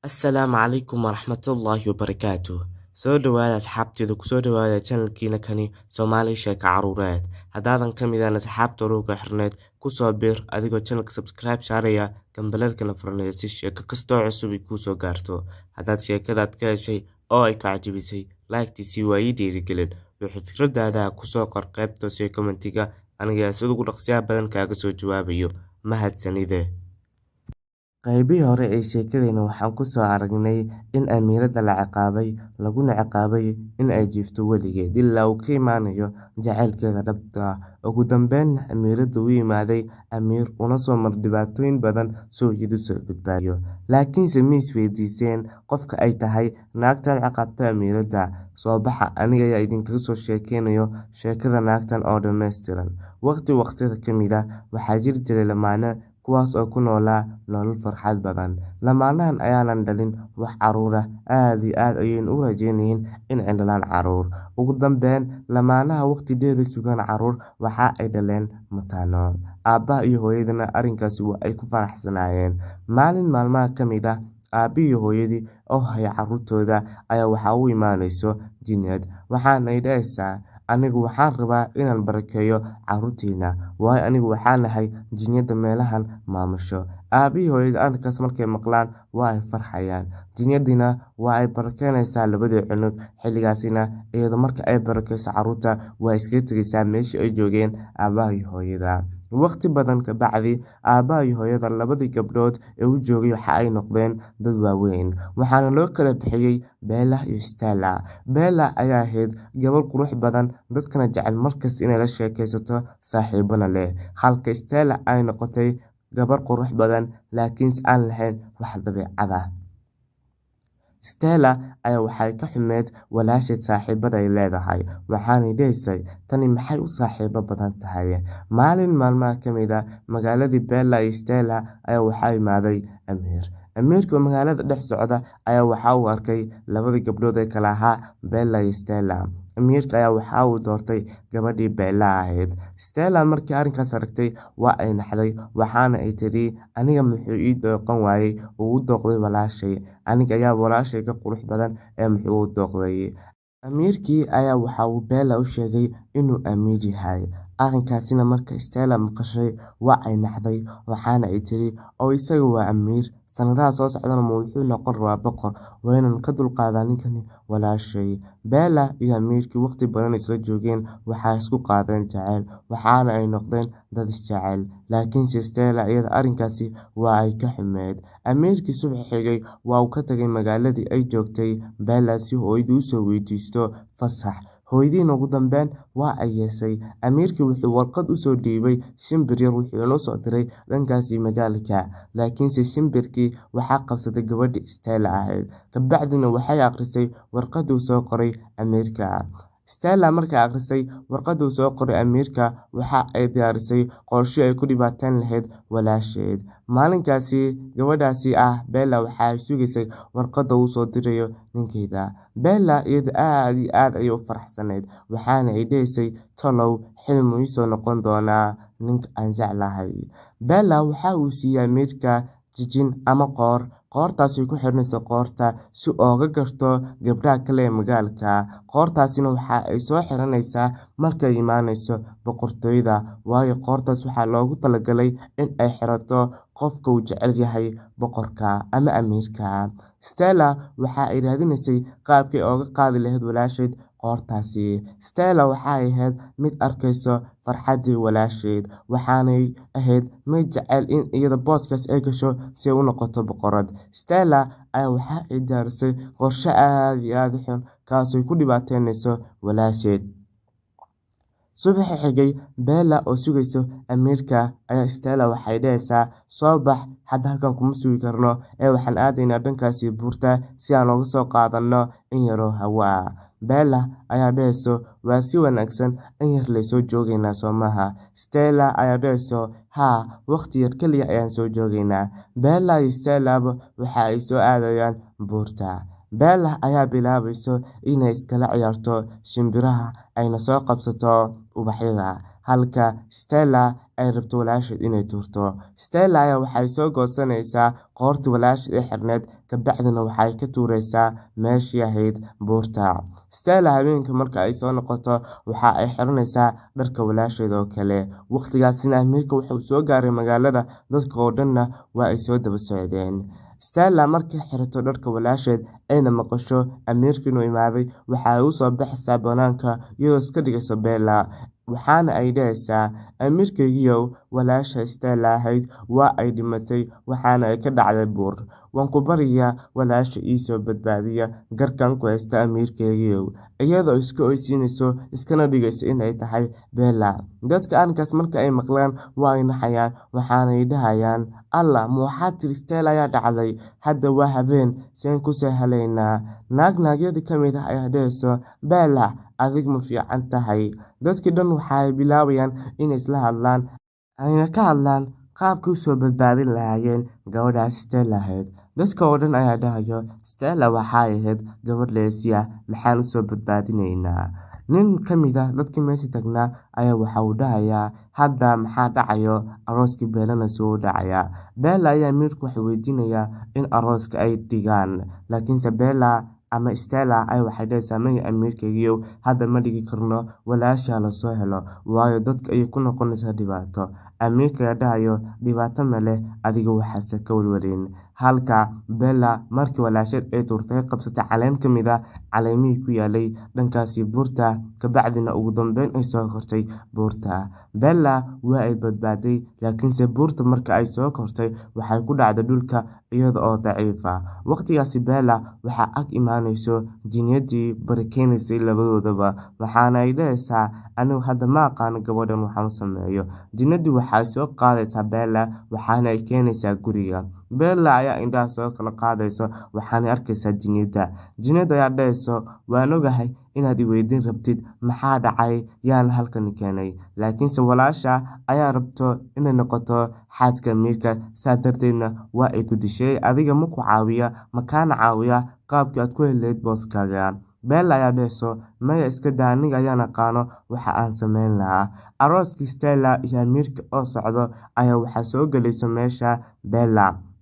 Assalaamu calaykum waraxmatullaahi wabarakaatuh. Soo dhawaada asxaabteeda kusoo dhawaada channelkiina kani Soomaali Sheeko Caruureed. Haddaadan ka mid ahan asxaabta uruga xirneed kusoo biir adigoo channelka subscribe saaraya gambaleelkana furanaya si sheeko kastoo cusub ay kusoo gaarto. Haddaad sheekadaad ka heshay oo ay ku cajabisay like-tiisii waa ii dhiirigelin. Wixii fikradaada kusoo qor qaybta hoose commentiga aniga sida ugu dhaqsiyaha badan kaaga soo jawaabayo. Mahadsanide. qaybihii hore ee sheekadeena waxaan ku soo aragnay in amiirada la ciqaabay laguna ciqaabay in ay jiifto weligeed ilaa uu ka imaanayo jacaylkeeda dhabta ah. Ugu dambeynna amiirada u yimaaday amiir una soo mar dhibaatooyin badan soo iyadu soo badbaadiyo. Laakiinse ma isweydiiseen qofka ay tahay naagtan ciqaabta amiirada. Soo baxa aniga ayaa idinkaga soo sheekeynayo sheekada naagtan oo dhammaystiran. Waqtiyada ka mid ah waxaa jiri jiray lamaane kuwaas oo ku noolaa nolol farxad badan. Lamaanahan ayaanan dhalin wax caruur ah, aad iyo aad ayayna u rajeynayeen in ay dhalaan caruur. Ugu dambeyn lamaanaha waqtigeeda sugan caruur waxa ay dhaleen mataano. Aabbaha iyo hooyadana arrinkaasi waa ay ku faraxsanaayeen. Maalin maalmaha ka mid ah aabbihii iyo hooyadii oo haya caruurtooda ayaa waxaa u imaanayso jineed, waxaana ay dhahaysaa anigu waxaan rabaa inaan barakeeyo caruurtiina, waayo anigu waxaan ahay jinyada meelahan maamusho. Aabbihii hooyadii arrinkaas markay maqlaan waa ay farxayaan. Jinyadina waa ay barakeynaysaa labadii cunug. Xilligaasina iyadoo marka ay barakeyso caruurta waa iskaga tegaysaa meeshii ay joogeen aabbaha iyo hooyada. Waqti badan ka bacdi aabbaha iyo hooyada labadii gabdhood ee u joogay waxa ay noqdeen dad waaweyn, waxaana loo kala bixiyay Bella iyo Stella. Bella ayaa ahayd gabar qurux badan, dadkana jecel markasta inay la sheekaysato, saaxiibana leh, halka Stella ay noqotay gabar qurux badan laakiinse aan lahayn wax dabeecad ah. Stella ayaa waxay ka xumeyd walaasheed saaxiibada ay leedahay, waxaanay dhahaysay tani maxay u saaxiibo badan tahay. Maalin maalmaha ka mid ah magaaladii Bella iyo Stella ayaa waxaa imaaday amiir. Amiirka oo magaalada dhex socda ayaa waxa uu arkay labadii gabdhood ee kala ahaa Bella iyo Stella. Amiirka ayaa waxa uu doortay gabadhii Bella ahayd. Stella markii arrinkaas aragtay waa ay naxday, waxaana ay tiri aniga muxuu ii dooqan waayay uu u dooqday walaashay, aniga ayaa walaashay ka qurux badan ee muxuu u dooqday. Amiirkii ayaa waxa uu Bella u sheegay inuu amiir yahay. Arrinkaasina marka Stella maqashay waa ay naxday, waxaana ay tiri oo isaga waa amiir, sanadaha soo socdana ma wuxuu noqon rabaa boqor, waynan ka dulqaadaa ninkani walaashay. Bella iyo amiirkii waqti badan isla joogeen, waxay isku qaadeen jacayl, waxaana ay noqdeen dad isjecel. Laakiinse Stella iyada arrinkaasi waa ay ka xumeyd. Amiirkii subax xigay waa uu ka tagay magaaladii ay joogtay Bella si hooyadii u soo weydiisto fasax. Hooyadiina ugu dambeyn waa ay yeeshay. Amiirkii wuxuu warqad u soo dhiibay shimbir yar, wuxuuna u soo diray dhankaasi magaalka. Laakiinse shimbirkii waxaa qabsaday gabadhii Stella ahayd. Kabacdina waxay akhrisay warqadii uu soo qoray amiirka. Stella markay akhrisay warqadii uu soo qoray amiirka waxa ay diyaarisay qorshe ay ku dhibaateyn lahayd walaasheed. Maalinkaasi gabadhaasi ah Bella waxa ay sugaysay warqadda uu soo dirayo ninkeeda. Bella iyada aad iyo aad ayay u faraxsaneyd, waxaana ay dhahaysay talow xilmi ii soo noqon doonaa ninka aan jeclahay. Bella waxa uu siiyay amiirka jijin ama qoortaas ay ku xirnayso qoorta si ooga garto gabdhaha kale ee magaalka. Qoortaasina waxa ay soo xiranaysaa markay imaanayso boqortooyada, waayo qoortaas waxaa loogu talagalay in ay xirato qofka uu jecel yahay boqorka ama amiirka. Stella waxa ay raadinaysay qaabkay ooga qaadi lahayd walaasheed qoortaasi. Stella waxay ahayd mid arkayso farxaddii walaasheed, waxaanay ahayd mid jecel in iyada booskaas ay gasho si ay u noqoto boqorad. Stella ayaa waxa ay diyaarisay qorshe aad iyo aad u xun kaasoo ku dhibaateynayso walaasheed. Subaxii xigay Bella oo sugayso amiirka ayaa Stella waxay dhahaysaa soo bax, hadda halkan kuma sugi karno ee waxaan aadaynaa dhankaasi buurta si aan uga soo qaadano in yaroo hawo ah. Bella ayaa dhahayso waa si wanaagsan in yar laysoo joogaynaa soo maaha. Stella ayaa dhahayso haa, waqti yar kaliya ayaan soo joogaynaa. Bella iyo Stellaba waxa ay soo aadayaan buurta. Bella ayaa bilaabayso inay iskala ciyaarto shimbiraha ayna soo qabsato ubaxyada, halka Stella ay rabto walaasheed inay tuurto. Stella ayaa waxay soo goosanaysaa qoortii walaasheed ee xirneed, kabacdina waxay ka tuuraysaa meeshii ahayd buurta. Stella habeenkii marka ay soo noqoto waxa ay xiranaysaa dharka walaasheed oo kale. Waqtigaasina amiirka wuxuu soo gaaray magaalada, dadka oo dhanna waa ay soo daba socdeen. Stella markay xirato dharka walaasheed ayna maqasho amiirka inuu imaaday, waxa ay u soo baxaysaa banaanka iyadoo iska dhigaysa Bella, waxaana ay dhahaysaa, amiirkaygiiow, walaasha Stella ahayd waa ay dhimatay, waxaana ay ka dhacday buur. Waan ku baryayaa walaasha ii soo badbaadiya, garkaan ku haysta amiirkaygiiow. Iyadoo iska oysiinayso iskana dhigaysa in ay tahay Bella. Dadka arrinkaas marka ay maqlaan waa ay naxayaan, waxaanay dhahayaan, Allah, ma waxaad tiri Stella ayaa dhacday? Hadda waa habeen, seen ku sahalaynaa? Naagyadii ka mid ah ayaa dhahayso, Bella, adig ma fiican tahay? Dadkii dhan waxay bilaabayaan inay isla hadlaan, ayna ka hadlaan qaabkii u soo badbaadin lahaayeen gabadhaas Stella ahayd. Dadka oo dhan ayaa dhahayo, Stella waxay ahayd gabadh leesi ah, maxaan u soo badbaadinaynaa? Nin ka mid ah dadkii meesha tagnaa ayaa waxa uu dhahayaa, hadda maxaa dhacayo? Arooskii Bellana soo dhacayaa. Bella ayaa amiirku wuxuu weydiinayaa in arooska ay dhigaan, laakiinse Bella ama Stella ay waxay dhahaysaa, maya amiirkaygiiow, hadda ma dhigi karno, walaasha la soo helo, waayo dadka ayay ku noqonaysaa dhibaato. Amiirka ayaa dhahayo, dhibaato ma leh, adiga waxaase ka walwalin. Halka Bella markii walaasheed ay tuurtay qabsatay caleen ka mid ah caleemihii ku yaalay dhankaasi buurta, kabacdina ugu dambeyn ay soo kortay buurta. Bella waa ay badbaaday, laakiinse buurta marka ay soo kortay waxay ku dhacday dhulka iyada oo daciif ah. Waqtigaasi Bella waxaa ag imaanayso jinniyadii barakeynaysay labadoodaba, waxaana ay dhahaysaa, anigu hadda ma aqaano gabadhan waxaan u sameeyo. Jinnadii waxay soo qaadaysaa Bella, waxaana ay keenaysaa guriga. Bella ayaa indhaha soo kala qaadayso, waxaana arkaysaa jinniyada ayaa dhahayso, waan ogahay inaad i weydiin rabtid maxaa dhacay, yaana halkan keenay, laakiinse walaasha ayaa rabto inay noqoto xaaska amiirka, saa darteedna waa ay ku dishay. Adiga ma ku caawiya, makaana caawiya qaabkii aad ku heleyd booskaaga. Bella ayaa dhahayso, maya iska daa, aniga ayaan aqaano waxa aan sameyn lahaa. Arooskii Stella iyo amiirka oo socdo ayaa waxaa soo galayso meesha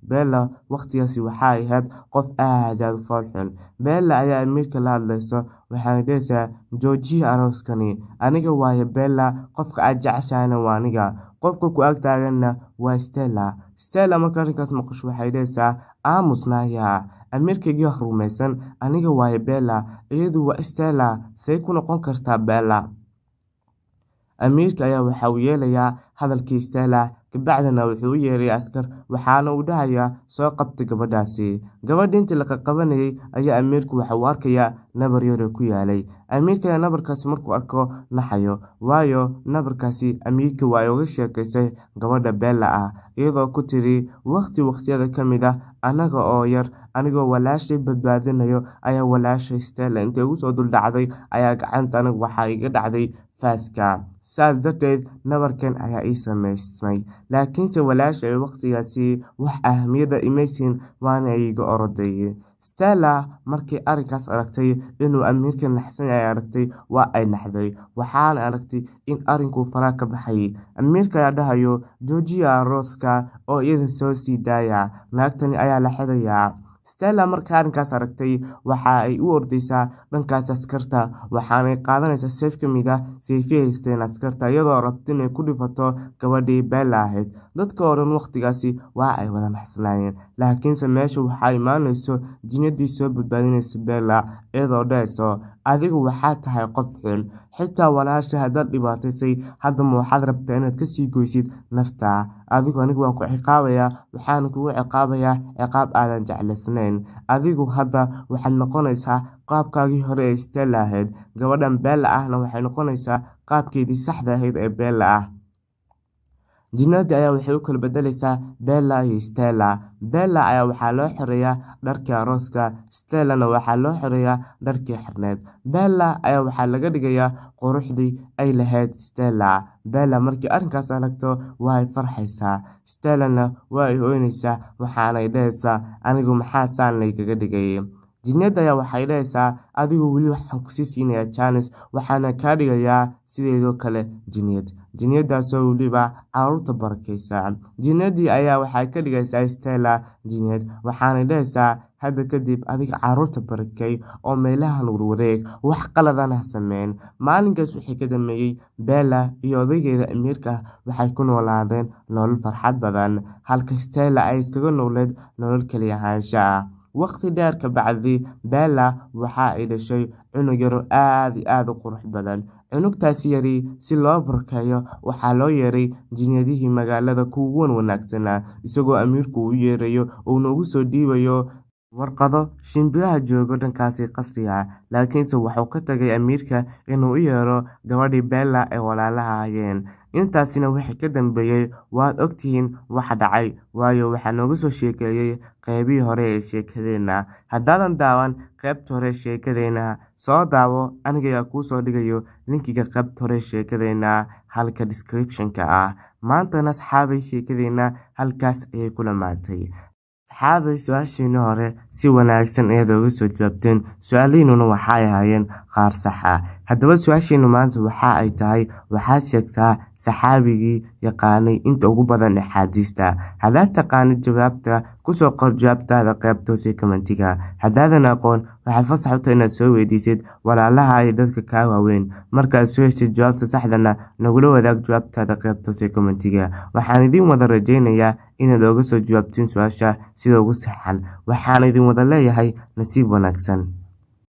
Bella waqtigaasi waxay ahayd qof aad u fool xun. Bella ayaa amiirka la hadlayso, waxaana dhahaysaa, joojiya arooskani, aniga waaye Bella, qofka aad jeceshahayna waa aniga, qofka ku ag taaganna waa Stella. Stella marka arrinkaas maqasho waxay dhahaysaa, aamusnaya, amiirkaygii wax rumaysan, aniga waaye Bella, iyadu waa Stella, say ku noqon kartaa Bella? Amiirka ayaa waxa uu yeelayaa hadalkii Stella, kabacdina wuxuu u yeeray askar, waxaana uu dhahayaa, soo qabta gabadhaasi. Gabadhii intii la qabanayay ayaa amiirku waxa uu arkayaa nabar yar oo ku yaalay. Amiirka ayaa nabarkaasi markuu arko naxayo, waayo nabarkaasi amiirka waa uga sheekaysay gabadha Bella ah, iyadoo ku tiri, waqtiyada ka mid ah anaga oo yar, anigoo walaashay badbaadinayo ayaa walaashay Stella intay ugu soo dul dhacday ayaa gacanta aniga waxaa iga dhacday faaska, saas darteed nabarkan ayaa ii samaysmay. Laakiinse walaashay waqtigaasi wax ahmiyada imaysin, waana iga oroday. Stella markii arrinkaas aragtay inuu amiirka naxsan yahay aragtay, waa ay naxday, waxaana aragtay in arrinkuu faraha ka baxay. Amiirka ayaa dhahayo, joojiya arooska oo iyada soo sii daaya, naagtani ayaa la xidayaa. Stella markii arrinkaas aragtay waxa ay u ordaysaa dhankaas askarta, waxaanay qaadanaysaa seef ka mid ah seefihii haysteen askarta, iyadoo rabta inay ku dhifato gabadhii Bella ahayd. Dadka oo dhan waqtigaasi waa ay wada naxsanaayeen, laakiinse meesha waxaa imaanayso jinnadii soo badbaadinaysa Bella, iyadoo dhahayso, adigu waxaad tahay qof xun, xitaa walaasha haddaad dhibaataysay, hadda ma waxaad rabtaa inaad ka sii goysid nafta? Adigu anigu waan ku ciqaabayaa, waxaana kugu ciqaabayaa ciqaab aadan jeclaysnayn. Adigu hadda waxaad noqonaysaa qaabkaagii hore ee Stella ahayd, gabadhan Bella ahna waxay noqonaysaa qaabkeedii saxda ahayd ee Bella ah. Jinnadii ayaa waxay u kala bedelaysaa Bella iyo Stella. Bella ayaa waxaa loo xireeyaa dharkii arooska, Stellana waxaa loo xireeyaa dharkii xirneed. Bella ayaa waxaa laga dhigayaa quruxdii ay lahayd Stella. Bella markii arrinkaas aragto waa ay farxaysaa, Stellana waa ay ooynaysaa, waxaanay dhahaysaa, anigu maxaa saan laygaga dhigay? Jinniyada ayaa waxay leeysaa adigu weli waxaan ku sii siinayaa chance waxaana ka dhigayaa sideedoo kale jinniyad. Jinniyadaasoo weliba caruurta barakeysa. Jinniyadii ayaa waxay ka dhigaysaa Stella jinniyad waxaana leeysaa hadda kadib adiga caruurta barakay oo meelahan warwareeg wax qaladan ha sameyn. Maalinkaas wixii ka dambeeyay Bella iyo odaygeeda amiirka waxay ku noolaadeen nolol farxad badan halka Stella ay iskaga nooleed nolol kaliya ahaansho ah. Waqti dheer ka bacdi Bella waxa ay dhashay cunug yar oo aad u qurux badan. Cunugtaasi yari si loo barkeeyo waxaa loo yeeray jinniyadihii magaalada kuwa wanaagsanaa isagoo amiirku u yeerayo oo noogu soo dhiibayo warqado shimbiraha jooga dhankaasi qasriga laakiinse wuxuu ka tagay amiirka inuu u yeero gabadhii Bella ee walaalaha ahaayeen. Intaasina wixii ka dambeeyay waad ogtihiin waxa dhacay waayo waxaa nooga soo sheekeeyay qeybihii hore ee sheekadeena. Haddaadan daawan qaybta hore sheekadeena soo daawo aniga ayaa kuu soo dhigayo linkiga qaybta hore sheekadeena halka description-ka ah. Maantana asxaabay sheekadeena halkaas ayay ku dhamaatay. Asxaabay su'aashiina hore si wanaagsan ayaad uga soo jawaabteen. Su'aalihiinuna waxay ahaayeen qaar sax ah. Haddaba su'aashiina maanta waxa ay tahay waxaad sheegtaa saxaabigii yaqaanay inta ugu badan axaadiista. Haddaad taqaanid jawaabta kusoo qor jawaabtaada qaybta hoose commentiga. Haddaadan aqoon waxaad fasax u tahay inaad soo weydiisid walaalaha iyo dadka kaa waaweyn. Markaad soo heshid jawaabta saxdana nagula wadaag jawaabtaada qaybta hoose commentiga. Waxaan idin wada rajaynayaa inaad uga soo jawaabtiin su'aasha sida ugu saxan. Waxaan idin wada leeyahay nasiib wanaagsan.